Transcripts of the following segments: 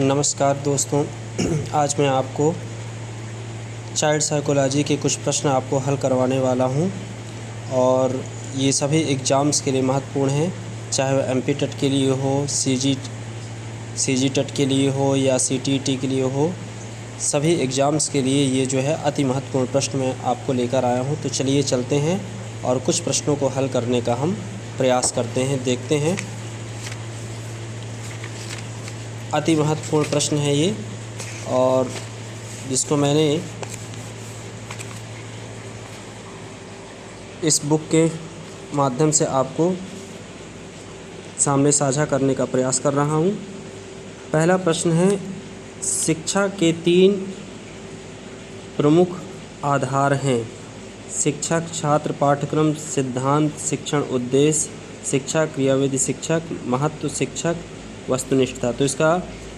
नमस्कार दोस्तों, आज मैं आपको चाइल्ड साइकोलॉजी के कुछ प्रश्न आपको हल करवाने वाला हूं और ये सभी एग्ज़ाम्स के लिए महत्वपूर्ण हैं, चाहे वह एमपी टेट के लिए हो, सीजी टेट के लिए हो या सीटीईटी के लिए हो। सभी एग्ज़ाम्स के लिए ये जो है अति महत्वपूर्ण प्रश्न मैं आपको लेकर आया हूं। तो चलिए चलते हैं और कुछ प्रश्नों को हल करने का हम प्रयास करते हैं, देखते हैं। अति महत्वपूर्ण प्रश्न है ये, और जिसको मैंने इस बुक के माध्यम से आपको सामने साझा करने का प्रयास कर रहा हूँ। पहला प्रश्न है, शिक्षा के 3 प्रमुख आधार हैं। शिक्षक, छात्र, पाठ्यक्रम, सिद्धांत, शिक्षण उद्देश्य, शिक्षा, क्रियाविधि, शिक्षक, महत्व, शिक्षक, वस्तुनिष्ठता। तो इसका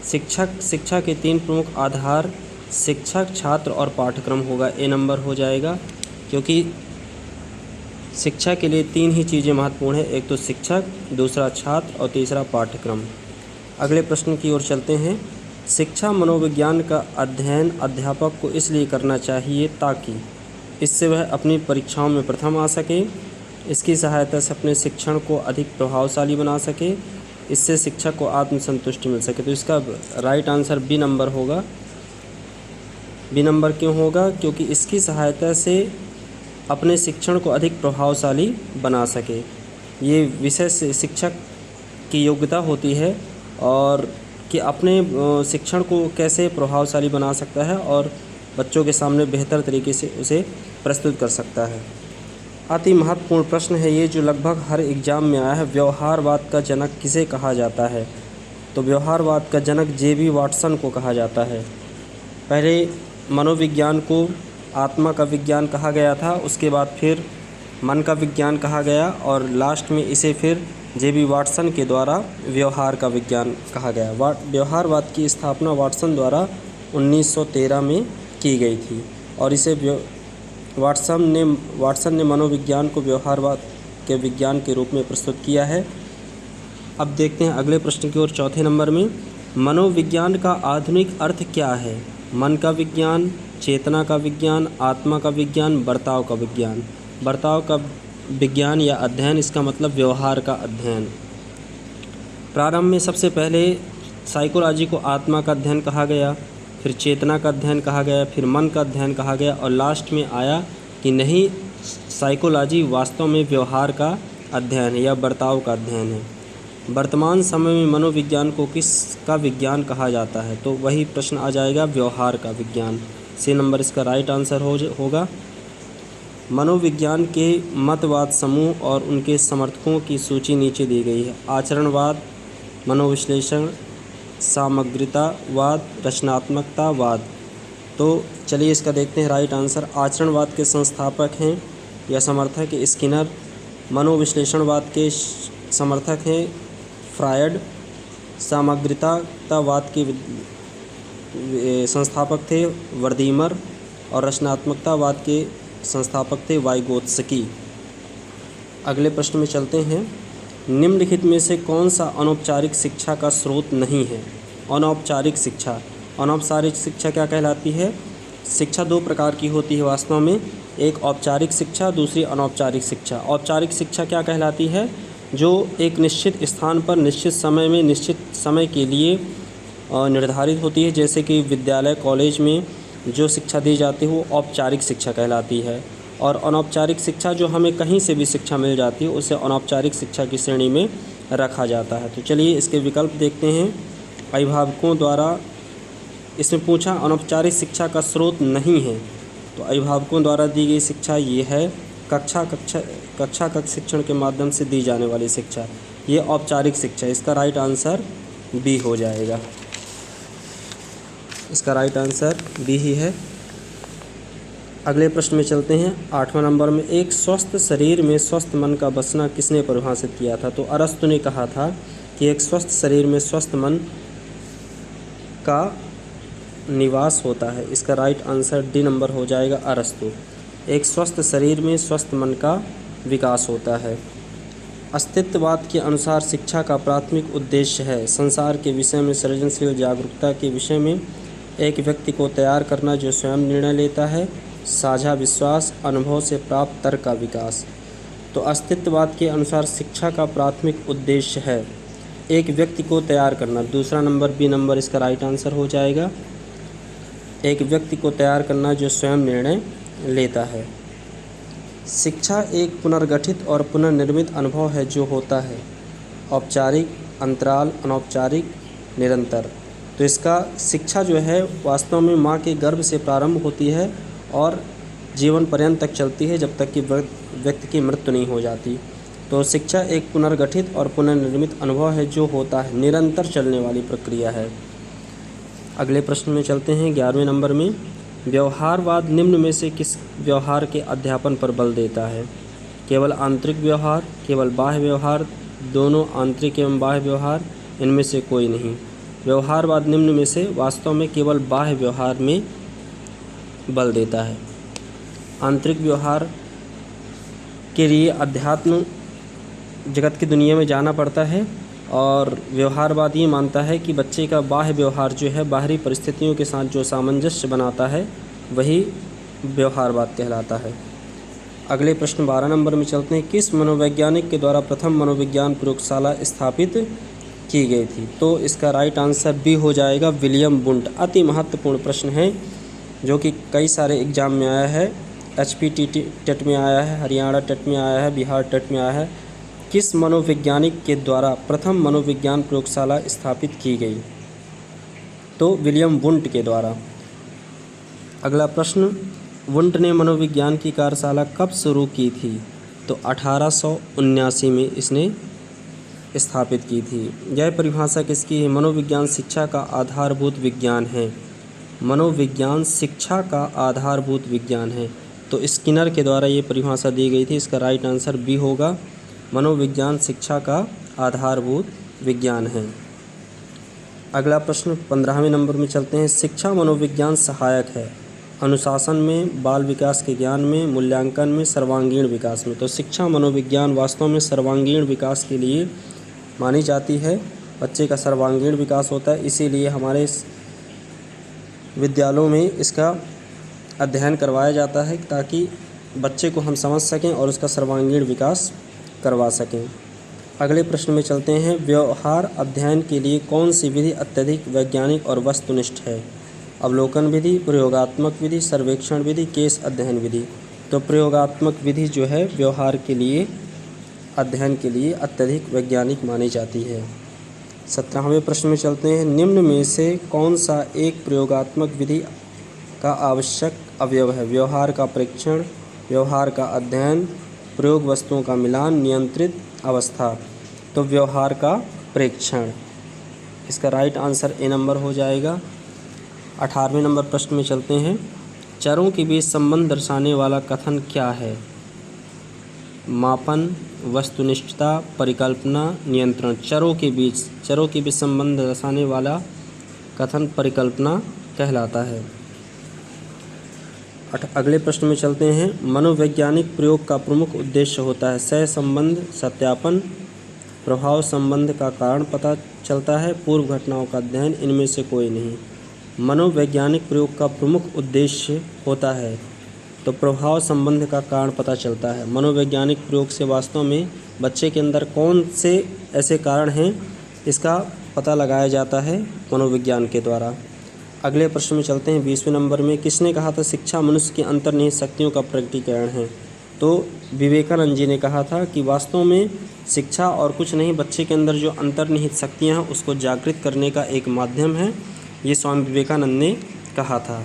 शिक्षा के 3 प्रमुख आधार शिक्षक, छात्र और पाठ्यक्रम होगा। ए नंबर हो जाएगा, क्योंकि शिक्षा के लिए 3 ही चीज़ें महत्वपूर्ण है, एक तो शिक्षक, दूसरा छात्र और तीसरा पाठ्यक्रम। अगले प्रश्न की ओर चलते हैं। शिक्षा मनोविज्ञान का अध्ययन अध्यापक को इसलिए करना चाहिए ताकि इससे वह अपनी परीक्षाओं में प्रथम आ सके, इसकी सहायता से अपने शिक्षण को अधिक प्रभावशाली बना सके, इससे शिक्षक को आत्मसंतुष्टि मिल सके। तो इसका राइट आंसर बी नंबर होगा। बी नंबर क्यों होगा? क्योंकि इसकी सहायता से अपने शिक्षण को अधिक प्रभावशाली बना सके। ये विषय से शिक्षक की योग्यता होती है और कि अपने शिक्षण को कैसे प्रभावशाली बना सकता है और बच्चों के सामने बेहतर तरीके से उसे प्रस्तुत कर सकता है। अति महत्वपूर्ण प्रश्न है ये, जो लगभग हर एग्ज़ाम में आया है। व्यवहारवाद का जनक किसे कहा जाता है? तो व्यवहारवाद का जनक जे.बी. वाटसन को कहा जाता है। पहले मनोविज्ञान को आत्मा का विज्ञान कहा गया था, उसके बाद फिर मन का विज्ञान कहा गया और लास्ट में इसे फिर जे.बी. वाटसन के द्वारा व्यवहार का विज्ञान कहा गया। व्यवहारवाद की स्थापना वाटसन द्वारा 1913 में की गई थी और इसे वाटसन ने मनोविज्ञान को व्यवहारवाद के विज्ञान के रूप में प्रस्तुत किया है। अब देखते हैं अगले प्रश्न की ओर। चौथे नंबर में, मनोविज्ञान का आधुनिक अर्थ क्या है? मन का विज्ञान, चेतना का विज्ञान, आत्मा का विज्ञान, बर्ताव का विज्ञान। बर्ताव का विज्ञान या अध्ययन, इसका मतलब व्यवहार का अध्ययन। प्रारंभ में सबसे पहले साइकोलॉजी को आत्मा का अध्ययन कहा गया, फिर चेतना का अध्ययन कहा गया, फिर मन का अध्ययन कहा गया और लास्ट में आया कि नहीं, साइकोलॉजी वास्तव में व्यवहार का अध्ययन है या बर्ताव का अध्ययन है। वर्तमान समय में मनोविज्ञान को किसका विज्ञान कहा जाता है? तो वही प्रश्न आ जाएगा, व्यवहार का विज्ञान। सी नंबर इसका राइट आंसर होगा। मनोविज्ञान के मतवाद समूह और उनके समर्थकों की सूची नीचे दी गई है। आचरणवाद, मनोविश्लेषण, सामग्रितावाद, रचनात्मकतावाद। तो चलिए इसका देखते हैं राइट आंसर। आचरणवाद के संस्थापक हैं या समर्थक स्किनर, मनोविश्लेषणवाद के समर्थक हैं फ्रायड, सामग्रितावाद के संस्थापक थे वर्दीमर और रचनात्मकतावाद के संस्थापक थे वाइगोत्स्की। अगले प्रश्न में चलते हैं। निम्नलिखित में से कौन सा अनौपचारिक शिक्षा का स्रोत नहीं है? अनौपचारिक शिक्षा। अनौपचारिक शिक्षा क्या कहलाती है? शिक्षा 2 प्रकार की होती है वास्तव में, एक औपचारिक शिक्षा, दूसरी अनौपचारिक शिक्षा। औपचारिक शिक्षा क्या कहलाती है? जो एक निश्चित स्थान पर निश्चित समय में निश्चित समय के लिए निर्धारित होती है, जैसे कि विद्यालय, कॉलेज में जो शिक्षा दी जाती है वो औपचारिक शिक्षा कहलाती है। और अनौपचारिक शिक्षा जो हमें कहीं से भी शिक्षा मिल जाती है उसे अनौपचारिक शिक्षा की श्रेणी में रखा जाता है। तो चलिए इसके विकल्प देखते हैं। अभिभावकों द्वारा, इसमें पूछा अनौपचारिक शिक्षा का स्रोत नहीं है, तो अभिभावकों द्वारा दी गई शिक्षा ये है कक्षा शिक्षण के माध्यम से दी जाने वाली शिक्षा, ये औपचारिक शिक्षा। इसका राइट आंसर बी हो जाएगा। इसका राइट आंसर बी ही है। अगले प्रश्न में चलते हैं। 8वां नंबर में, एक स्वस्थ शरीर में स्वस्थ मन का बसना किसने परिभाषित किया था? तो अरस्तु ने कहा था कि एक स्वस्थ शरीर में स्वस्थ मन का निवास होता है। इसका राइट आंसर डी नंबर हो जाएगा, अरस्तु। एक स्वस्थ शरीर में स्वस्थ मन का विकास होता है। अस्तित्ववाद के अनुसार शिक्षा का प्राथमिक उद्देश्य है संसार के विषय में सृजनशील जागरूकता के विषय में एक व्यक्ति को तैयार करना जो स्वयं निर्णय लेता है, साझा विश्वास, अनुभव से प्राप्त तर्क का विकास। तो अस्तित्ववाद के अनुसार शिक्षा का प्राथमिक उद्देश्य है एक व्यक्ति को तैयार करना, दूसरा नंबर बी नंबर इसका राइट आंसर हो जाएगा। एक व्यक्ति को तैयार करना जो स्वयं निर्णय लेता है। शिक्षा एक पुनर्गठित और पुनर्निर्मित अनुभव है जो होता है औपचारिक, अंतराल, अनौपचारिक, निरंतर। तो इसका शिक्षा जो है वास्तव में माँ के गर्भ से प्रारंभ होती है और जीवन पर्यंत तक चलती है जब तक कि व्यक्ति की मृत्यु नहीं हो जाती। तो शिक्षा एक पुनर्गठित और पुनर्निर्मित अनुभव है जो होता है, निरंतर चलने वाली प्रक्रिया है। अगले प्रश्न में चलते हैं 11वें नंबर में। व्यवहारवाद निम्न में से किस व्यवहार के अध्यापन पर बल देता है? केवल आंतरिक व्यवहार, केवल बाह्य व्यवहार, दोनों आंतरिक एवं बाह्य व्यवहार, इनमें से कोई नहीं। व्यवहारवाद निम्न में से वास्तव में केवल बाह्य व्यवहार में बल देता है। आंतरिक व्यवहार के लिए अध्यात्म जगत की दुनिया में जाना पड़ता है और व्यवहारवाद ये मानता है कि बच्चे का बाह्य व्यवहार जो है बाहरी परिस्थितियों के साथ जो सामंजस्य बनाता है वही व्यवहारवाद कहलाता है। अगले प्रश्न 12 नंबर में चलते हैं। किस मनोवैज्ञानिक के द्वारा प्रथम मनोविज्ञान प्रयोगशाला स्थापित की गई थी? तो इसका राइट आंसर बी हो जाएगा, विलियम वुंट। अति महत्वपूर्ण प्रश्न है जो कि कई सारे एग्जाम में आया है। HPTT टेट में आया है, हरियाणा टेट में आया है, बिहार टेट में आया है। किस मनोवैज्ञानिक के द्वारा प्रथम मनोविज्ञान प्रयोगशाला स्थापित की गई? तो विलियम वुंट के द्वारा। अगला प्रश्न, वुंट ने मनोविज्ञान की कार्यशाला कब शुरू की थी? तो 1879 में इसने स्थापित की थी। यह परिभाषा किसकी है? मनोविज्ञान शिक्षा का आधारभूत विज्ञान है। मनोविज्ञान शिक्षा का आधारभूत विज्ञान है। तो स्किनर के द्वारा ये परिभाषा दी गई थी। इसका राइट आंसर बी होगा, मनोविज्ञान शिक्षा का आधारभूत विज्ञान है। अगला प्रश्न 15वें नंबर में चलते हैं। शिक्षा मनोविज्ञान सहायक है अनुशासन में, बाल विकास के ज्ञान में, मूल्यांकन में, सर्वांगीण विकास में। तो शिक्षा मनोविज्ञान वास्तव में सर्वांगीण विकास के लिए मानी जाती है। बच्चे का सर्वांगीण विकास होता है, इसीलिए हमारे विद्यालयों में इसका अध्ययन करवाया जाता है ताकि बच्चे को हम समझ सकें और उसका सर्वांगीण विकास करवा सकें। अगले प्रश्न में चलते हैं। व्यवहार अध्ययन के लिए कौन सी विधि अत्यधिक वैज्ञानिक और वस्तुनिष्ठ है? अवलोकन विधि, प्रयोगात्मक विधि, सर्वेक्षण विधि, केस अध्ययन विधि। तो प्रयोगात्मक विधि जो है व्यवहार के लिए अध्ययन के लिए अत्यधिक वैज्ञानिक मानी जाती है। 17वें प्रश्न में चलते हैं। निम्न में से कौन सा एक प्रयोगात्मक विधि का आवश्यक अवयव है? व्यवहार का परीक्षण, व्यवहार का अध्ययन, प्रयोग वस्तुओं का मिलान, नियंत्रित अवस्था। तो व्यवहार का परीक्षण, इसका राइट आंसर ए नंबर हो जाएगा। 18वें नंबर प्रश्न में चलते हैं। चरों के बीच संबंध दर्शाने वाला कथन क्या है? मापन, वस्तुनिष्ठता, परिकल्पना, नियंत्रण। चरों के बीच संबंध दर्शाने वाला कथन परिकल्पना कहलाता है। अगले प्रश्न में चलते हैं। मनोवैज्ञानिक प्रयोग का प्रमुख उद्देश्य होता है सहसंबंध, सत्यापन, प्रभाव संबंध का कारण पता चलता है, पूर्व घटनाओं का अध्ययन, इनमें से कोई नहीं। मनोवैज्ञानिक प्रयोग का प्रमुख उद्देश्य होता है तो प्रभाव संबंध का कारण पता चलता है। मनोवैज्ञानिक प्रयोग से वास्तव में बच्चे के अंदर कौन से ऐसे कारण हैं इसका पता लगाया जाता है मनोविज्ञान के द्वारा। अगले प्रश्न में चलते हैं। 20वें नंबर में। किसने कहा था शिक्षा मनुष्य की अंतर्निहित शक्तियों का प्रकटीकरण है? तो विवेकानंद जी ने कहा था कि वास्तव में शिक्षा और कुछ नहीं, बच्चे के अंदर जो अंतर्निहित शक्तियाँ हैं उसको जागृत करने का एक माध्यम है, ये स्वामी विवेकानंद ने कहा था।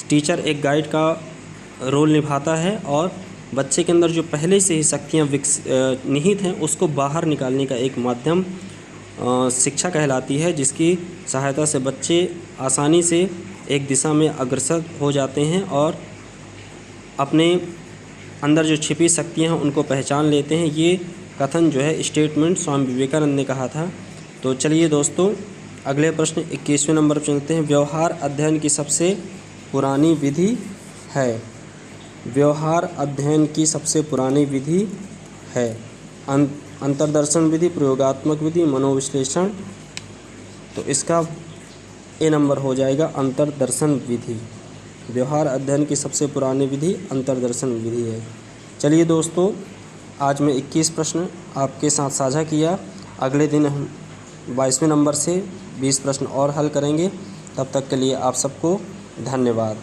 टीचर एक गाइड का रोल निभाता है और बच्चे के अंदर जो पहले से ही शक्तियाँ निहित हैं उसको बाहर निकालने का एक माध्यम शिक्षा कहलाती है, जिसकी सहायता से बच्चे आसानी से एक दिशा में अग्रसर हो जाते हैं और अपने अंदर जो छिपी शक्तियाँ हैं उनको पहचान लेते हैं। ये कथन जो है स्टेटमेंट स्वामी विवेकानंद ने कहा था। तो चलिए दोस्तों, अगले प्रश्न 21वें नंबर पर चलते हैं। व्यवहार अध्ययन की सबसे पुरानी विधि है? व्यवहार अध्ययन की सबसे पुरानी विधि है अंतर्दर्शन विधि, प्रयोगात्मक विधि, मनोविश्लेषण। तो इसका ए नंबर हो जाएगा अंतर्दर्शन विधि। व्यवहार अध्ययन की सबसे पुरानी विधि अंतर्दर्शन विधि है। चलिए दोस्तों, आज मैं 21 प्रश्न आपके साथ साझा किया। अगले दिन हम 22वें नंबर से 20 प्रश्न और हल करेंगे। तब तक के लिए आप सबको धन्यवाद।